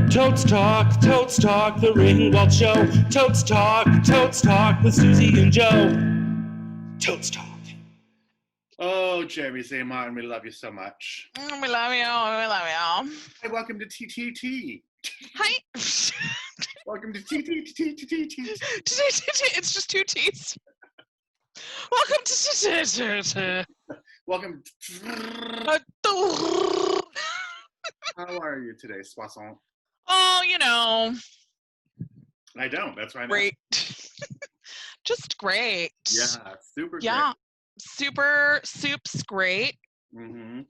Totes Talk, the Ringwald Show. Totes Talk with Susie and Joe. Totes Talk. Oh, Jeremy St. Martin, we love you so much. We love you. Hey, welcome to TTT. Hi. Welcome to TTT. It's just two T's. Welcome to Welcome. How are you today, Soissons? Oh, you know. I don't. That's why I'm great. Just great. Yeah, super great. Yeah. Super soup's great. Mm-hmm.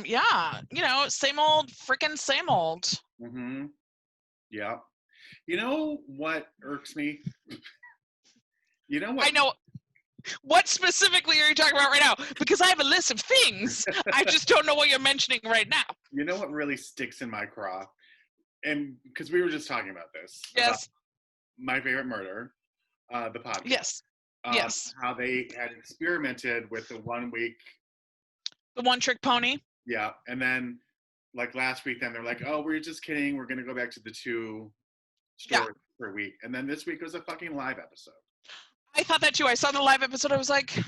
Yeah. You know, same old freaking same old. Mm-hmm. Yeah. You know what irks me? You know what? I know. What specifically are you talking about right now? Because I have a list of things. I just don't know what you're mentioning right now. You know what really sticks in my craw? And because we were just talking about this. Yes. My Favorite Murder, the podcast. Yes. Yes. How they had experimented with the 1 week. The one trick pony. Yeah. And then like last week, then they're like, oh, we're just kidding. We're going to go back to the 2 stories per week. And then this week was a fucking live episode. I thought that too. I saw the live episode. I was like,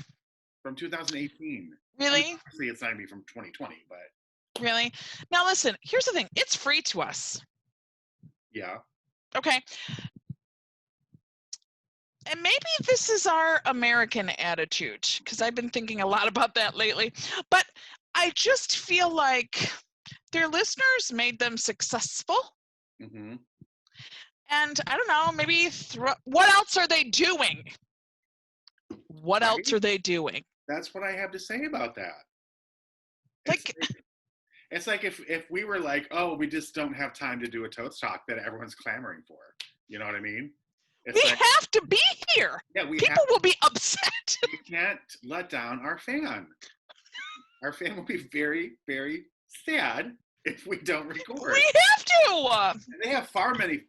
from 2018. Really? I mean, obviously, it's not going to be from 2020, but. Really? Now, listen, here's the thing. It's free to us. Yeah. Okay. And maybe this is our American attitude, because I've been thinking a lot about that lately. But I just feel like their listeners made them successful. Mm-hmm. And I don't know, maybe what else are they doing? What else are they doing? That's what I have to say about that. It's like if we were like, oh, we just don't have time to do a Totes Talk that everyone's clamoring for. You know what I mean? We have to be here. Yeah, people will be upset. We can't let down our fan. Our fan will be very, very sad if we don't record. We have to. They have far many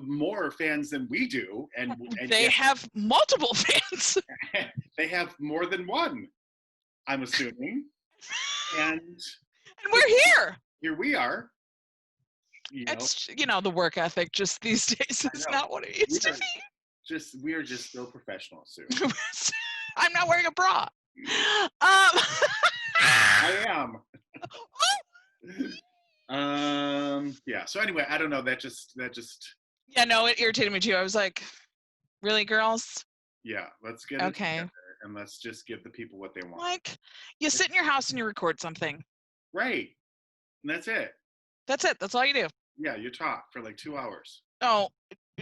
more fans than we do, and they have multiple fans. They have more than one, I'm assuming. And we're here. Here we are. It's the work ethic just these days is not what it used to be. We're just so professional, Sue. I'm not wearing a bra. I am. Yeah. So anyway, I don't know. That just. Yeah. No, it irritated me too. I was like, really, girls? Yeah. Let's get it together and let's just give the people what they want. Like, you sit in your house and you record something. Right. And that's it. That's it. That's all you do. Yeah. You talk for like 2 hours. Oh,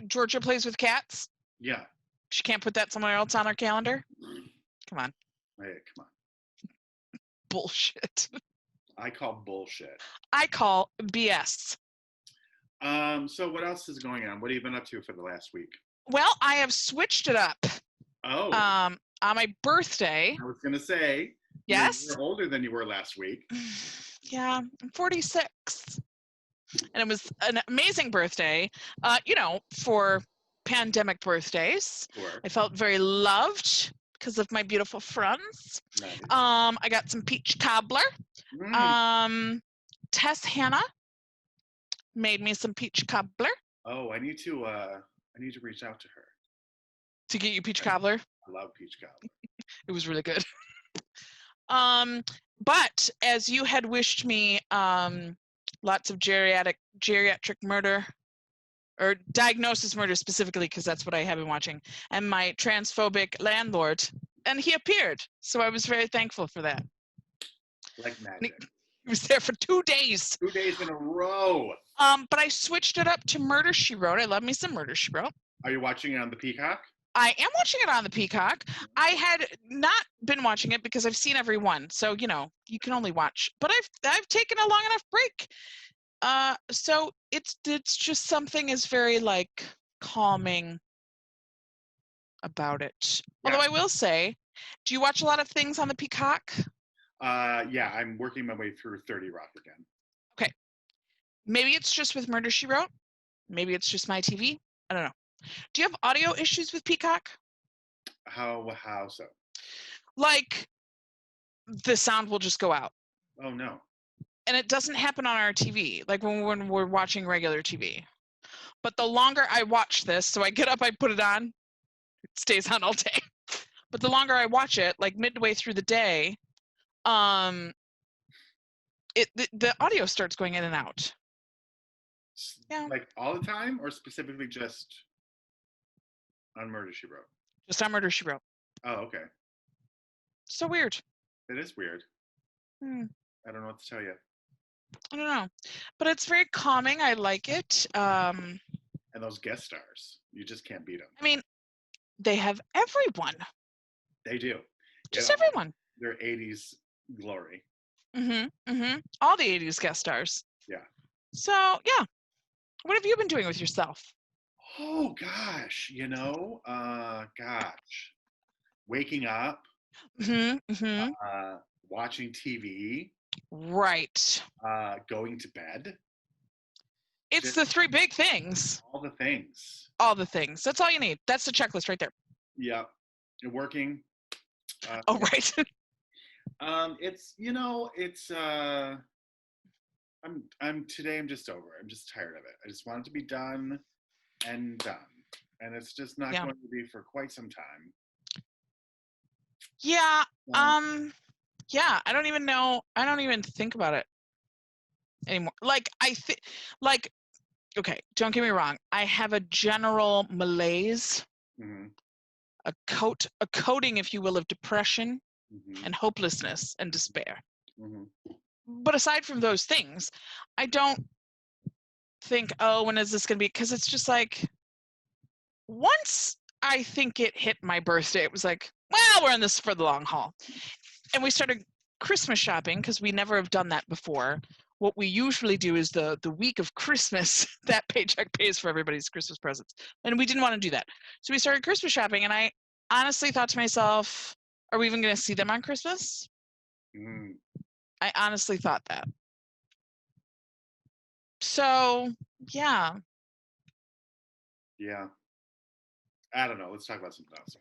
Georgia plays with cats? Yeah. She can't put that somewhere else on her calendar? Come on. Hey, come on. Bullshit. I call bullshit. I call BS. So what else is going on? What have you been up to for the last week? Well, I have switched it up. Oh. On my birthday. I was gonna say. Yes. You're older than you were last week. Yeah, I'm 46. And it was an amazing birthday. For pandemic birthdays. Sure. I felt very loved because of my beautiful friends. Nice. I got some peach cobbler. Tess Hannah made me some peach cobbler. Oh, I need to reach out to her. To get you peach cobbler? I love peach cobbler. It was really good. But as you had wished me lots of geriatric murder, or diagnosis murder specifically, because that's what I have been watching, and my transphobic landlord, and he appeared. So I was very thankful for that. Like magic. He was there for 2 days. 2 days in a row. But I switched it up to Murder, She Wrote. I love me some Murder, She Wrote. Are you watching it on the Peacock? I am watching it on the Peacock. I had not been watching it because I've seen every one. So, you can only watch. But I've taken a long enough break. So it's just something is very calming about it. Yeah. Although I will say, do you watch a lot of things on the Peacock? Yeah, I'm working my way through 30 Rock again. Okay. Maybe it's just with Murder, She Wrote. Maybe it's just my TV. I don't know. Do you have audio issues with Peacock? How so? Like, the sound will just go out. Oh, no. and it doesn't happen on our TV, like when we're watching regular TV. But the longer I watch this, so I get up, I put it on, it stays on all day. But the longer I watch it, like midway through the day, the audio starts going in and out. Yeah. Like all the time, or specifically just on Murder, She Wrote? Just on Murder, She Wrote. Oh, okay. So weird. It is weird. Hmm. I don't know what to tell you. I don't know. But it's very calming. I like it. And those guest stars, you just can't beat them. I mean, they have everyone. They do. Just everyone. Their 80s glory. All the 80s guest stars. Yeah. So, yeah. What have you been doing with yourself? Oh, gosh. Waking up. Watching TV. Right. Going to bed. It's the three big things. All the things. All the things. That's all you need. That's the checklist right there. Yeah. You're working. Right. I'm just over it. I'm just tired of it. I just want it to be done and done. And it's just not going to be for quite some time. Yeah. Yeah, I don't even know. I don't even think about it anymore. Okay, don't get me wrong. I have a general malaise, a coating, if you will, of depression and hopelessness and despair. But aside from those things, I don't think, oh, when is this going to be? Because it's just like, once I think it hit my birthday, it was like, well, we're in this for the long haul. And we started Christmas shopping because we never have done that before. What we usually do is the week of Christmas, that paycheck pays for everybody's Christmas presents. And we didn't want to do that. So we started Christmas shopping, and I honestly thought to myself, are we even going to see them on Christmas? I honestly thought that. So, yeah. Yeah. I don't know. Let's talk about something else.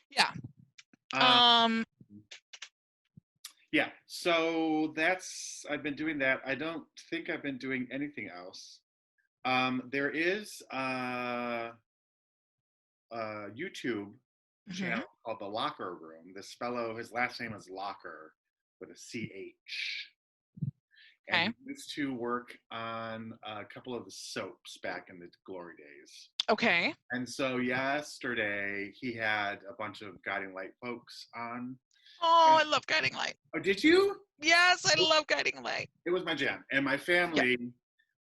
Yeah. Yeah, so I've been doing that. I don't think I've been doing anything else. There is a YouTube channel called The Locker Room. This fellow, his last name is Locker with a CH. And he used to work on a couple of the soaps back in the glory days. Okay. And so yesterday he had a bunch of Guiding Light folks on. Oh, I love Guiding Light. Oh, did you? Yes, I love Guiding Light. It was my jam. And my family,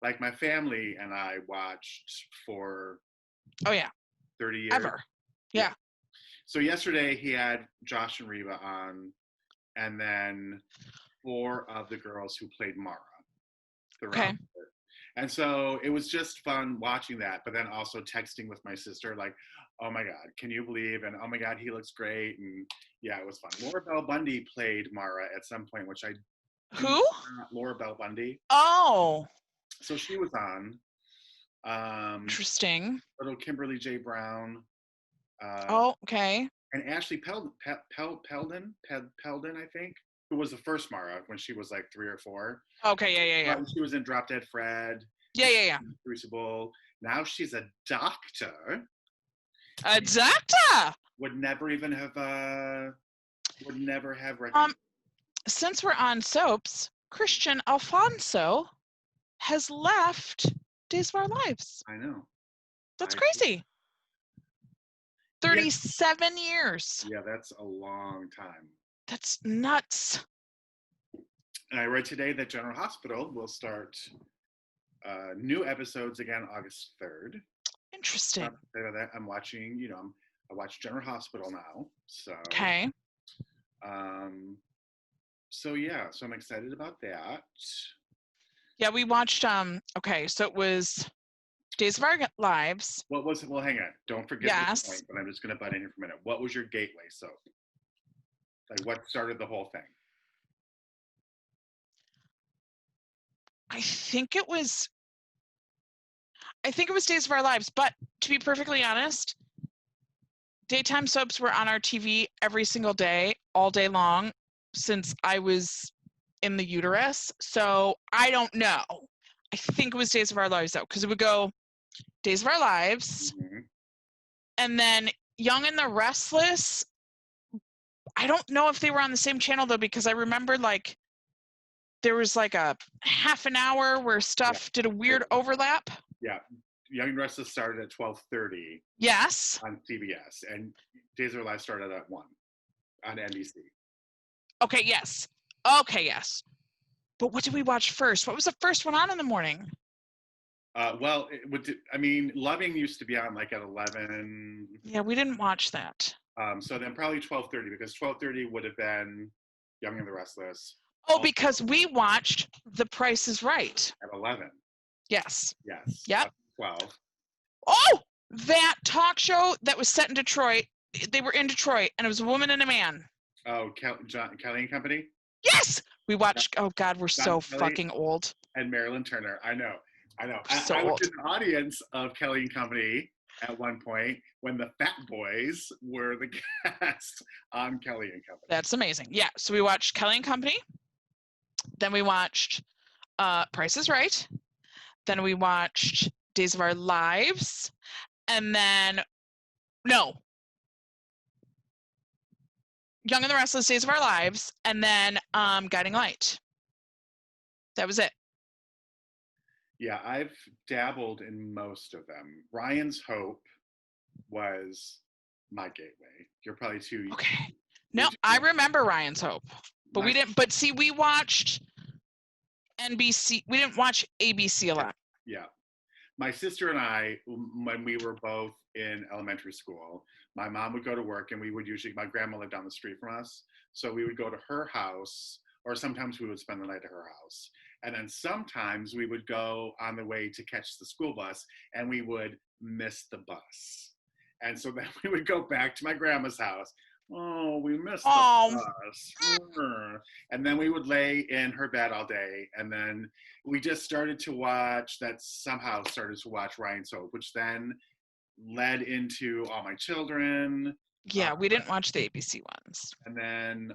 my family and I watched for 30 years. Ever. Yeah. So yesterday he had Josh and Reba on, and then 4 of the girls who played Mara throughout. And so it was just fun watching that, but then also texting with my sister, like, oh my God, can you believe? And oh my God, he looks great. And yeah, it was fun. Laura Bell Bundy played Mara at some point, which I... Who? Laura Bell Bundy. Oh. So she was on. Interesting. Little Kimberly J. Brown. Okay. And Ashley Peldon, I think, who was the first Mara when she was like 3 or 4. Okay, yeah. She was in Drop Dead Fred. Yeah. Crucible. Now she's a doctor. A doctor? Would never have recognized. Since we're on soaps, Christian Alfonso has left Days of Our Lives. I know. That's crazy. 37 years. Yeah, that's a long time. That's nuts. And I read today that General Hospital will start new episodes again August 3rd. Interesting. I'm watching, I watch General Hospital now. So okay. So yeah, so I'm excited about that. Yeah, we watched so it was Days of Our Lives. What was it? Well, hang on. Don't forget this point, but I'm just gonna butt in here for a minute. What was your gateway soap? Like what started the whole thing? I think it was Days of Our Lives, but to be perfectly honest, daytime soaps were on our TV every single day, all day long, since I was in the uterus. So I don't know. I think it was Days of Our Lives, though, because it would go Days of Our Lives, and then Young and the Restless. I don't know if they were on the same channel, though, because I remember, like, there was, like, a half an hour where stuff did a weird overlap. Yeah. Young and Restless started at 12:30 Yes. on CBS, and Days of Our Lives started at 1 on NBC. Okay, yes. Okay, yes. But what did we watch first? What was the first one on in the morning? Well, Loving used to be on like at 11. Yeah, we didn't watch that. So then probably 12:30, because 12:30 would have been Young and the Restless. Oh, because we watched The Price is Right. At 11. Yes. Yes. Yep. 12. Oh, that talk show that was set in Detroit. They were in Detroit, and it was a woman and a man. Oh, Kelly and Company? Yes! We watched, oh God, we're John so Kelly fucking old. And Marilyn Turner. I know. So I was old. in the audience of Kelly and Company at one point when the Fat Boys were the guests on Kelly and Company. That's amazing. Yeah, so we watched Kelly and Company. Then we watched Price is Right. Then we watched Days of Our Lives. And then, no. Young and the Restless, Days of Our Lives. And then Guiding Light. That was it. Yeah, I've dabbled in most of them. Ryan's Hope was my gateway. You're probably too. Okay. No, I remember Ryan's Hope. But we didn't, but see, we watched NBC. We didn't watch ABC a lot. Yeah. My sister and I, when we were both in elementary school, my mom would go to work, and we would usually, my grandma lived down the street from us, so we would go to her house, or sometimes we would spend the night at her house. And then sometimes we would go on the way to catch the school bus, and we would miss the bus. And so then we would go back to my grandma's house. Oh, we missed the bus. And then we would lay in her bed all day. And then we just started to watch Ryan's Hope, which then led into All My Children. Yeah, we didn't watch the ABC ones. And then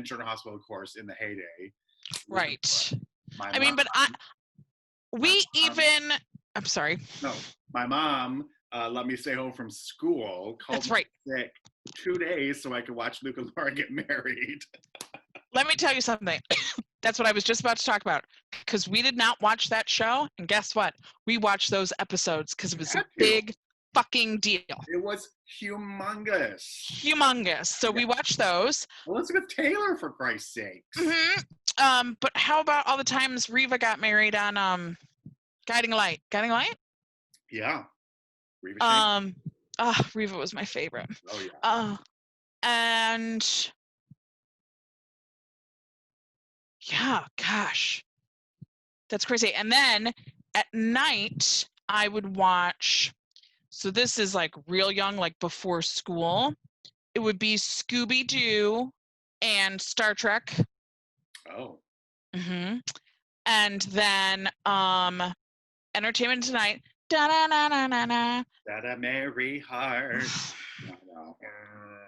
General Hospital, of course, in the heyday. Right. I'm sorry. No, my mom let me stay home from school. That's right. Sick 2 days so I could watch Luke and Laura get married. Let me tell you something. That's what I was just about to talk about, because we did not watch that show, and guess what? We watched those episodes because it was a big fucking deal. It was humongous. So we watched those. Elizabeth Taylor, for Christ's sake. Mm-hmm. But how about all the times Reva got married on Guiding Light? Guiding Light? Yeah. Reva Reva was my favorite. Oh yeah. And yeah, gosh, that's crazy. And then at night I would watch, so this is like real young, like before school, it would be Scooby-Doo and Star Trek. Oh. Mm-hmm. And then Entertainment Tonight. Da-da-na-na-na-na. That a merry heart.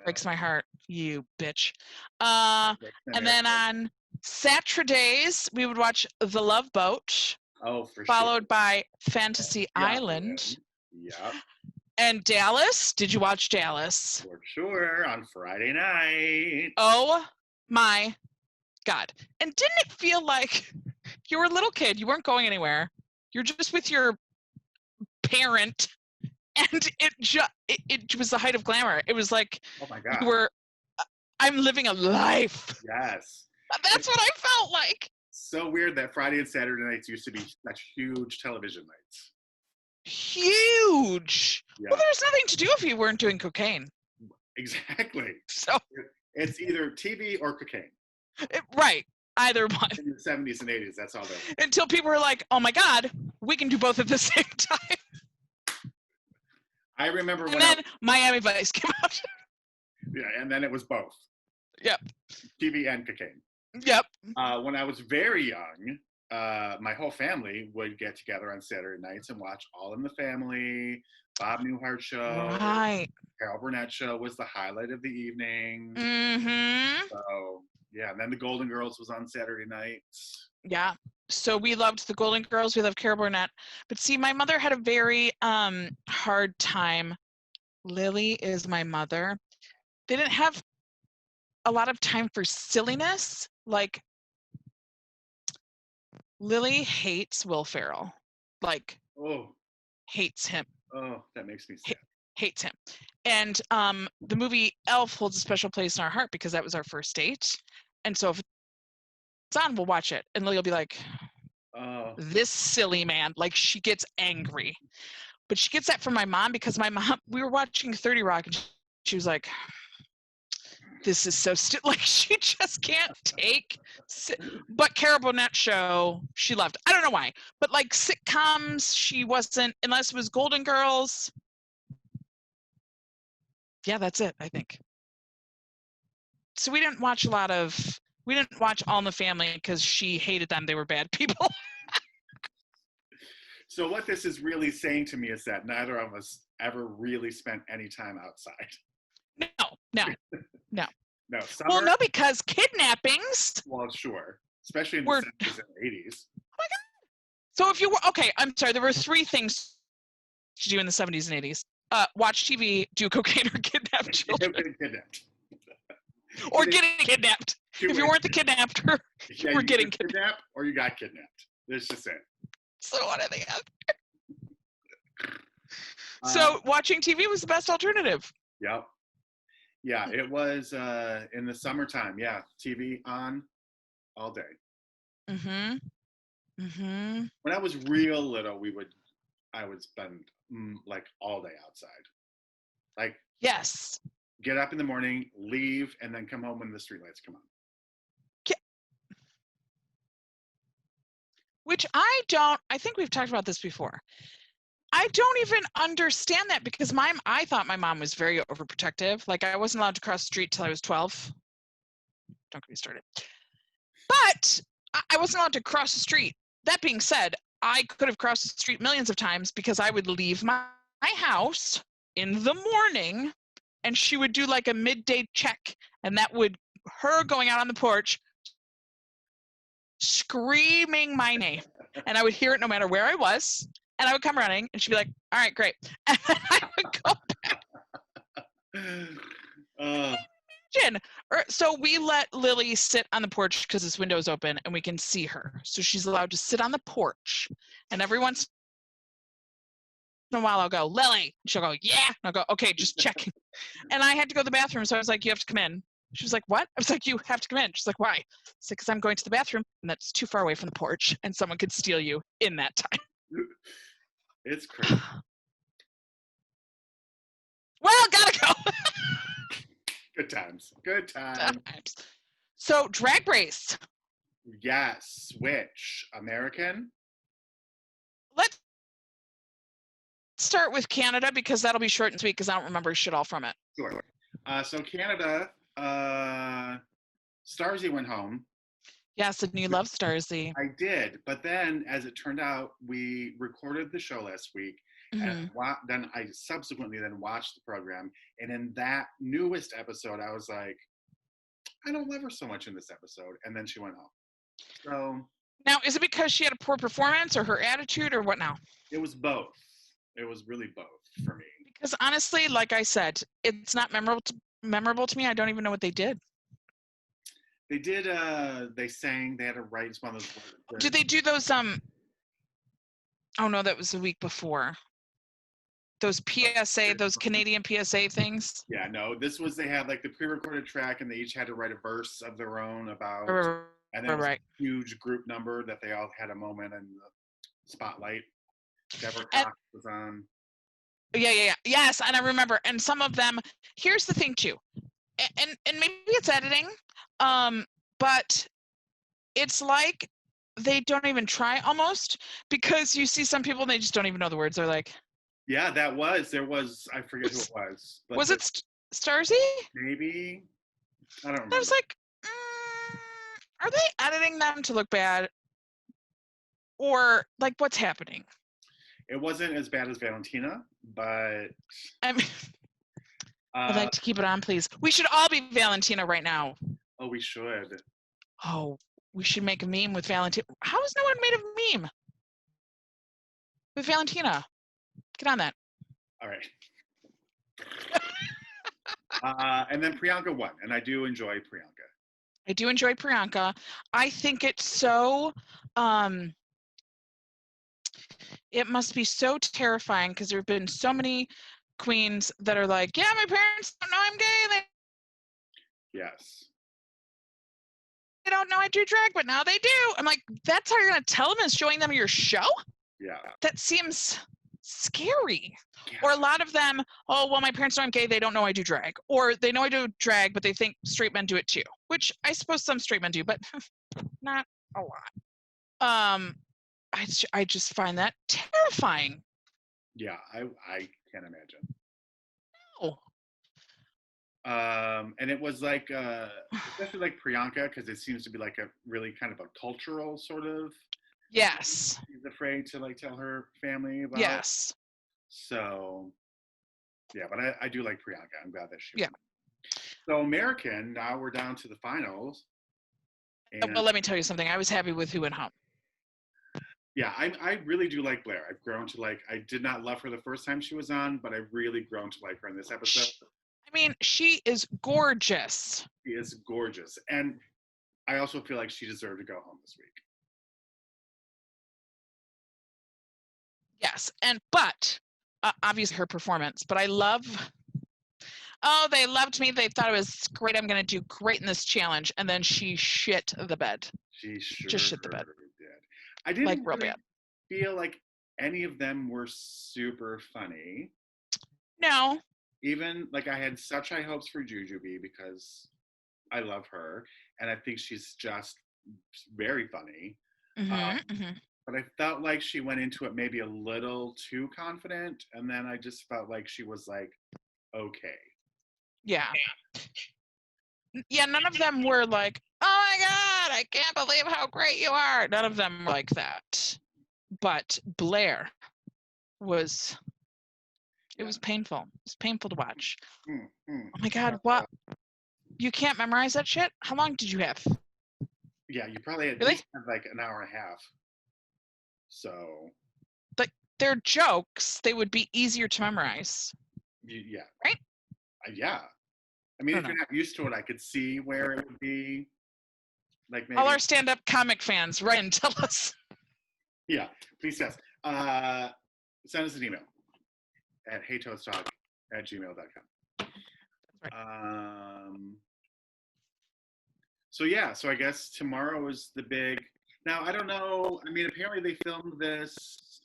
Breaks my heart, you bitch. And then on Saturdays, we would watch The Love Boat. Oh, for followed by Fantasy Island. Yeah. And Dallas. Did you watch Dallas? For sure, on Friday night. Oh my God. And didn't it feel like you were a little kid, you weren't going anywhere, you're just with your parent, and it was the height of glamour. It was like, oh my God, I'm living a life. Yes. That's what I felt like. So weird that Friday and Saturday nights used to be such huge television nights. Huge. Yeah. Well, there's nothing to do if you weren't doing cocaine. Exactly. So it's either TV or cocaine. Right. Either one. In the 70s and 80s, that's all they were. Until people were like, oh my God, we can do both at the same time. I remember when then Miami Vice came out. Yeah, and then it was both. Yep. TV and cocaine. Yep. When I was very young, my whole family would get together on Saturday nights and watch All in the Family, Bob Newhart show. Right. Carol Burnett show was the highlight of the evening. Mm-hmm. So Yeah, and then the Golden Girls was on Saturday nights. Yeah. So we loved the Golden Girls. We loved Carol Burnett. But see, my mother had a very hard time. Lily is my mother. They didn't have a lot of time for silliness. Like, Lily hates Will Ferrell. Like, hates him. Oh, that makes me sad. Hates him. And the movie Elf holds a special place in our heart because that was our first date. And so if it's on, we'll watch it. And Lily will be like, this silly man. Like, she gets angry. But she gets that from my mom because my mom, we were watching 30 Rock and she was like, this is so like, she just can't take. But Carol Burnett show, she loved. I don't know why. But like sitcoms, she wasn't, unless it was Golden Girls. Yeah, that's it, I think. So we didn't watch All in the Family because she hated them. They were bad people. So what this is really saying to me is that neither of us ever really spent any time outside. No. No, summer, well, no, because kidnappings. Well, sure. Especially in the 70s and 80s. Oh my God. So if you were, okay, I'm sorry, there were 3 things to do in the 70s and 80s. Watch TV, do cocaine, or kidnap children. Getting kidnapped. Or getting kidnapped. If you weren't the kidnapper, you were getting kidnapped. Or you got kidnapped. That's just it. So what are they So watching TV was the best alternative. Yep. Yeah, it was in the summertime. Yeah, TV on all day. Mm-hmm. Mm-hmm. When I was real little, I would spend like all day outside. Like, yes. Get up in the morning, leave, and then come home when the streetlights come on. Which I think we've talked about this before. I don't even understand that because I thought my mom was very overprotective. Like, I wasn't allowed to cross the street till I was 12. Don't get me started. But I wasn't allowed to cross the street. That being said, I could have crossed the street millions of times because I would leave my house in the morning and she would do like a midday check, and that would her going out on the porch screaming my name, and I would hear it no matter where I was, and I would come running and she'd be like, all right, great. And then I would go back. So we let Lily sit on the porch because this window is open and we can see her. So she's allowed to sit on the porch, and every once in a while I'll go, Lily. She'll go, yeah. And I'll go, okay, just checking. And I had to go to the bathroom, so I was like, you have to come in. She was like, what? I was like, you have to come in. She's like, why? It's like, because I'm going to the bathroom and that's too far away from the porch and someone could steal you in that time. It's crazy. Well, gotta go. Good times. Good times. So, Drag Race. Yes. Which? American? Let's start with Canada because that'll be short and sweet because I don't remember shit all from it. Sure. So Canada, Starzy went home. Yes, and you love Starzy. I did, but then, as it turned out, we recorded the show last week, and then I subsequently watched the program, and in that newest episode, I was like, I don't love her so much in this episode, and then she went home. So now, is it because she had a poor performance, or her attitude, or what now? It was both. It was really both for me. Because honestly, like I said, it's not memorable to me. I don't even know what they did. They did, they sang, they had to write one of those words. Did they do those, oh no, that was the week before. Those PSA, those Canadian PSA things? Yeah, no, they had like the pre-recorded track and they each had to write a verse of their own about, and then it was a huge group number that they all had a moment in the spotlight. Deborah Cox was on. Yeah. Yes, and I remember, and some of them, here's the thing too, and maybe it's editing, but it's like they don't even try almost, because you see some people and they just don't even know the words. They're like, yeah, there was, I forget who it was. But was it Starzy? Maybe. I don't remember. I was like, are they editing them to look bad? Or like, what's happening? It wasn't as bad as Valentina, but I mean, I'd like to keep it on, please. We should all be Valentina right now. Oh, we should. Oh, we should make a meme with Valentina. How has no one made a meme with Valentina? Get on that. All right. And then Priyanka won, and I do enjoy Priyanka. I do enjoy Priyanka. I think it's so, it must be so terrifying because there have been so many queens that are like, yeah, my parents don't know I'm gay. Yes. They don't know I do drag, but now they do. I'm like, that's how you're going to tell them is showing them your show? Yeah. That seems scary. Yeah. Or a lot of them, oh, well, my parents know I'm gay. They don't know I do drag. Or they know I do drag, but they think straight men do it too, which I suppose some straight men do, but not a lot. I just find that terrifying. Yeah, I can't imagine. Oh. And it was like, especially like Priyanka, because it seems to be like a really kind of a cultural sort of. Yes. She's afraid to like tell her family about. Yes. So, yeah, but I do like Priyanka. I'm glad that she. Yeah. So American, now we're down to the finals. And, well, let me tell you something. I was happy with who went home. Yeah, I really do like Blair. I've grown to like. I did not love her the first time she was on, but I've really grown to like her in this episode. I mean, she is gorgeous. She is gorgeous, and I also feel like she deserved to go home this week. Yes, but obviously her performance. But I love. Oh, they loved me. They thought it was great. I'm going to do great in this challenge, and then she shit the bed. She sure just shit the bed. Did. I didn't like real really bad. feel like any of them were super funny. No. Even like I had such high hopes for Jujubee because I love her and I think she's just very funny. But I felt like she went into it maybe a little too confident, and then I just felt like she was like, okay. Yeah. Yeah, none of them were like, oh my God, I can't believe how great you are. None of them were like that. But Blair was, it was painful. It was painful to watch. Oh my God, what? You can't memorize that shit? How long did you have? Yeah, you probably at Really? least had like an hour and a half. So. Like, they're jokes. They would be easier to memorize. Yeah. Right? Yeah. I mean, if you're not used to it, I could see where it would be. Like maybe. All our stand-up comic fans, write and tell us. Yeah, please yes. Send us an email at heytoestalk@gmail.com. Right. So yeah, so I guess tomorrow is the big. Now I don't know. I mean, apparently they filmed this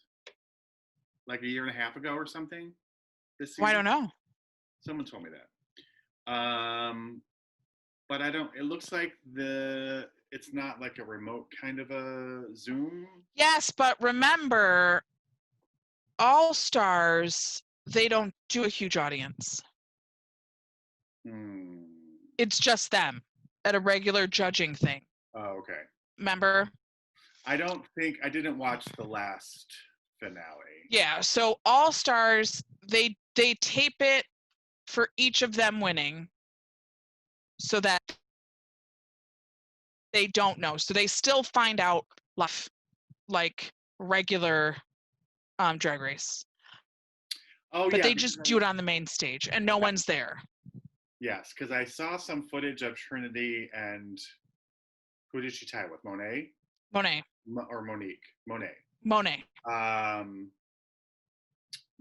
like a year and a half ago or something. This season. Well, I don't know. Someone told me that. But I don't. It looks like it's not like a remote kind of a Zoom. Yes, but remember, AllStars, they don't do a huge audience. It's just them at a regular judging thing. Oh, okay. Remember? I didn't watch the last finale. Yeah, so AllStars, they tape it for each of them winning so that they don't know. So they still find out like regular Drag Race. Oh, but yeah. But they just do it on the main stage and no one's there. Yes, because I saw some footage of Trinity and who did she tie with? Monet? Or Monique? Monet.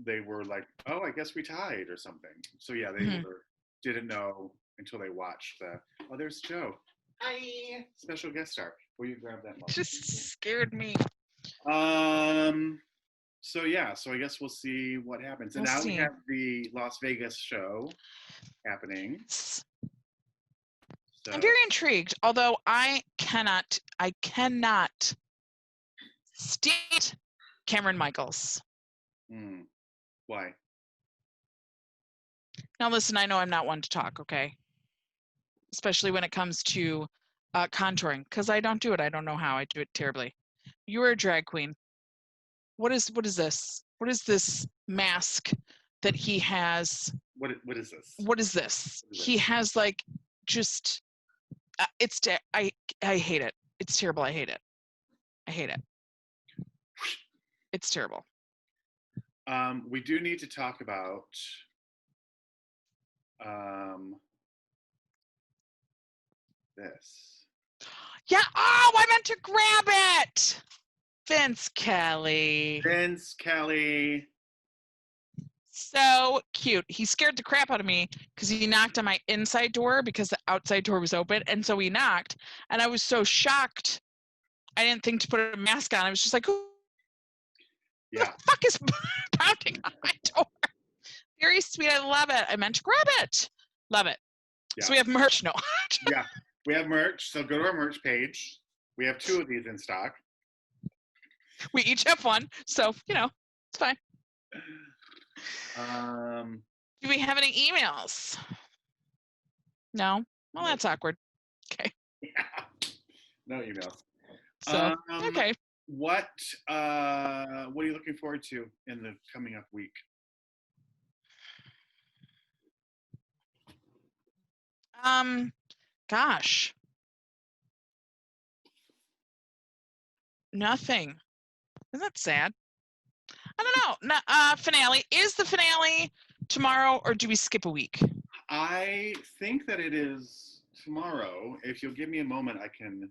They were like, oh, I guess we tied or something. So yeah, they didn't know until they watched oh, there's Joe. Hi. Special guest star. Will you grab that? Just scared me. So yeah, so I guess we'll see what happens. And we have the Las Vegas show happening. So. I'm very intrigued, although I cannot stand Cameron Michaels. Why? Now listen, I know I'm not one to talk, okay? Especially when it comes to contouring, because I don't do it. I don't know how. I do it terribly. You are a drag queen. What is this? What is this mask that he has? What is this? What is this? He has like just I hate it. It's terrible. I hate it. I hate it. It's terrible. We do need to talk about this. Yeah. Oh, I meant to grab it. Vince Kelly. Vince Kelly. So cute. He scared the crap out of me because he knocked on my inside door because the outside door was open. And so he knocked. And I was so shocked. I didn't think to put a mask on. I was just like, who the fuck is pounding on my door? Very sweet. I love it. I meant to grab it. Love it. Yeah. So we have merch. No. Yeah. We have merch. So go to our merch page. We have 2 of these in stock. We each have one. So, it's fine. Do we have any emails? No? Well, that's awkward. Okay. Yeah. No emails. So, okay. What are you looking forward to in the coming up week? Gosh. Nothing. Isn't that sad? I don't know. Finale. Is the finale tomorrow or do we skip a week? I think that it is tomorrow. If you'll give me a moment, I can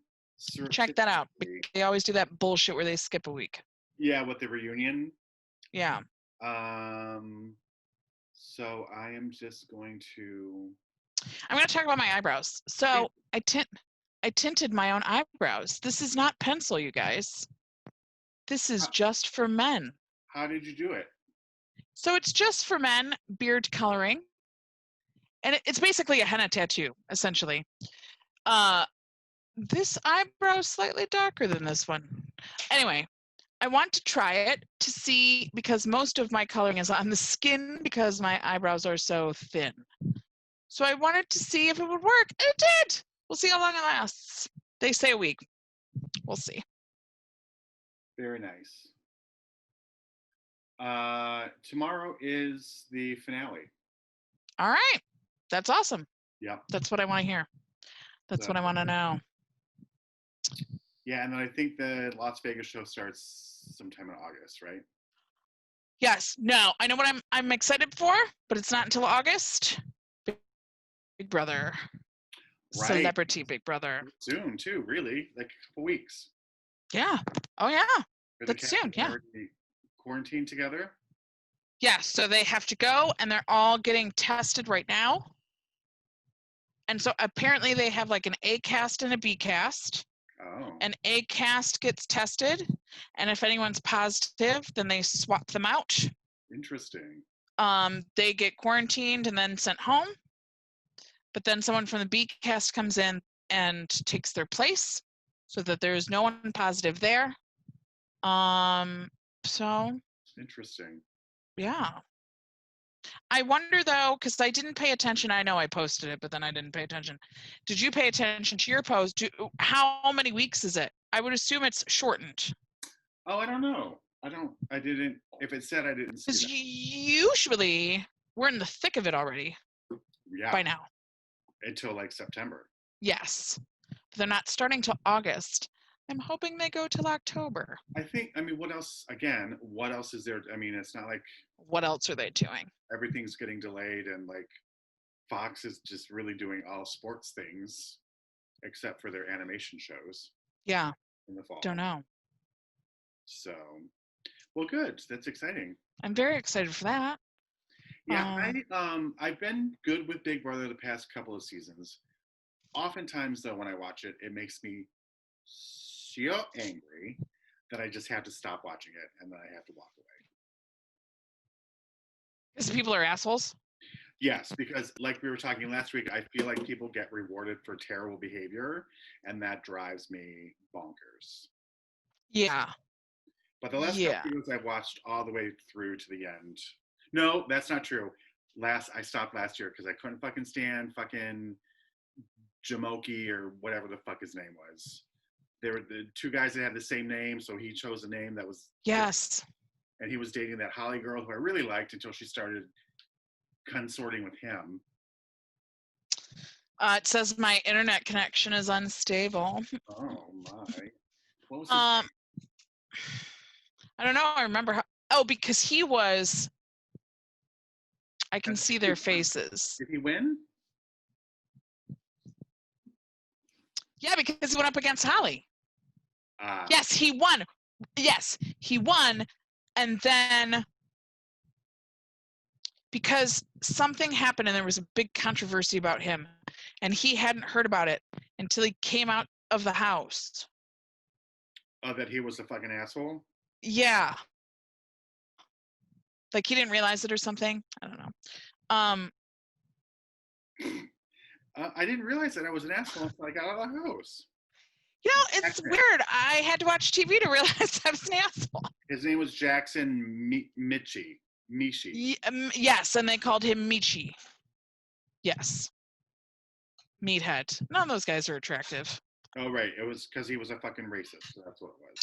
check that out. They always do that bullshit where they skip a week. Yeah, with the reunion. Yeah. So I am just going to. I'm going to talk about my eyebrows. So I tinted my own eyebrows. This is not pencil, you guys. This is just for men. How did you do it? So it's just for men, beard coloring. And it's basically a henna tattoo, essentially. This eyebrow is slightly darker than this one. Anyway, I want to try it to see, because most of my coloring is on the skin because my eyebrows are so thin. So I wanted to see if it would work. And it did. We'll see how long it lasts. They say a week. We'll see. Very nice. Tomorrow is the finale. All right. That's awesome. Yeah. That's what I want to hear. That's what I want to know. Yeah, and then I think the Las Vegas show starts sometime in August, right? Yes. No, I know what I'm excited for, but it's not until August. Big Brother. Right. Celebrity Big Brother. Soon, too, really. Like a couple weeks. Yeah. Oh, yeah. That's soon, yeah. Quarantined together? Yeah, so they have to go, and they're all getting tested right now. And so apparently they have like an A cast and a B cast. Oh. An A cast gets tested, and if anyone's positive, then they swap them out. Interesting. They get quarantined and then sent home. But then someone from the B cast comes in and takes their place so that there is no one positive there. So interesting. Yeah. I wonder though, because I didn't pay attention. I know I posted it, but then I didn't pay attention. Did you pay attention to your post? How many weeks is it? I would assume it's shortened. Oh, I don't know. I didn't. If it said, I didn't see that. Because usually we're in the thick of it already. Yeah. By now. Until like September. Yes. But they're not starting till August. I'm hoping they go till October. What else? Again, what else is there? It's not like. What else are they doing? Everything's getting delayed, and like Fox is just really doing all sports things, except for their animation shows. Yeah. In the fall. Don't know. So, well, good. That's exciting. I'm very excited for that. Yeah, I've been good with Big Brother the past couple of seasons. Oftentimes, though, when I watch it, it makes me so angry that I just have to stop watching it, and then I have to walk away. Because people are assholes? Yes, because like we were talking last week, I feel like people get rewarded for terrible behavior, and that drives me bonkers. Yeah. But the last couple years I've watched all the way through to the end. No, that's not true. I stopped last year because I couldn't fucking stand fucking Jamoki or whatever the fuck his name was. They were the two guys that had the same name, so he chose a name that was yes. And he was dating that Holly girl who I really liked until she started consorting with him. It says my internet connection is unstable. Oh my. What was his I name? don't know. I remember how. Oh, because he was. I can see their faces. Did he win? Yeah, because he went up against Holly. Ah. Yes, he won. Yes, he won. And then because something happened and there was a big controversy about him, and he hadn't heard about it until he came out of the house. Oh, that he was a fucking asshole? Yeah. Like he didn't realize it or something. I don't know. I didn't realize that I was an asshole until I got out of the house. You know, it's weird. I had to watch TV to realize I was an asshole. His name was Jackson Michi. Yes, and they called him Michi. Yes. Meathead. None of those guys are attractive. Oh, right. It was because he was a fucking racist. So that's what it was.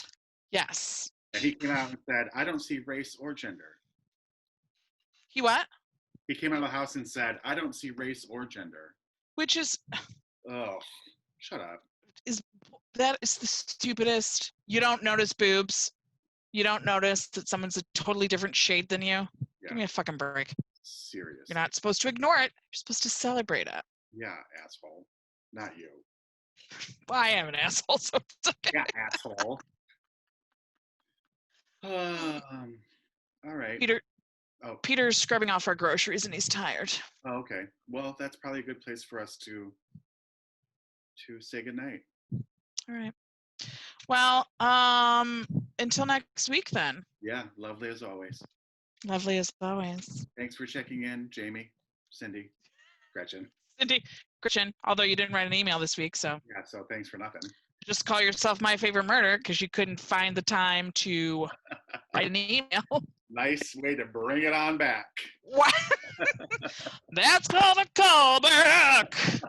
Yes. And he came out and said, I don't see race or gender. He what? He came out of the house and said, I don't see race or gender. Which is... Oh, shut up. That is the stupidest. You don't notice boobs. You don't notice that someone's a totally different shade than you. Yeah. Give me a fucking break. Seriously. You're not supposed to ignore it. You're supposed to celebrate it. Yeah, asshole. Not you. Well, I am an asshole, so it's okay. Yeah, asshole. All right. Peter's scrubbing off our groceries and he's tired. Oh, okay. Well, that's probably a good place for us to say goodnight. All right. Well, until next week then. Yeah, lovely as always. Lovely as always. Thanks for checking in, Jamie, Cindy, Gretchen. Gretchen, although you didn't write an email this week, so. Yeah, so thanks for nothing. Just call yourself My Favorite Murder because you couldn't find the time to write an email. Nice way to bring it on back. What? That's called a callback.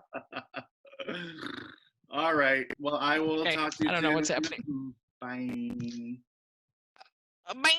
All right. Well, I will talk to you. I don't know what's happening. Bye. Bye.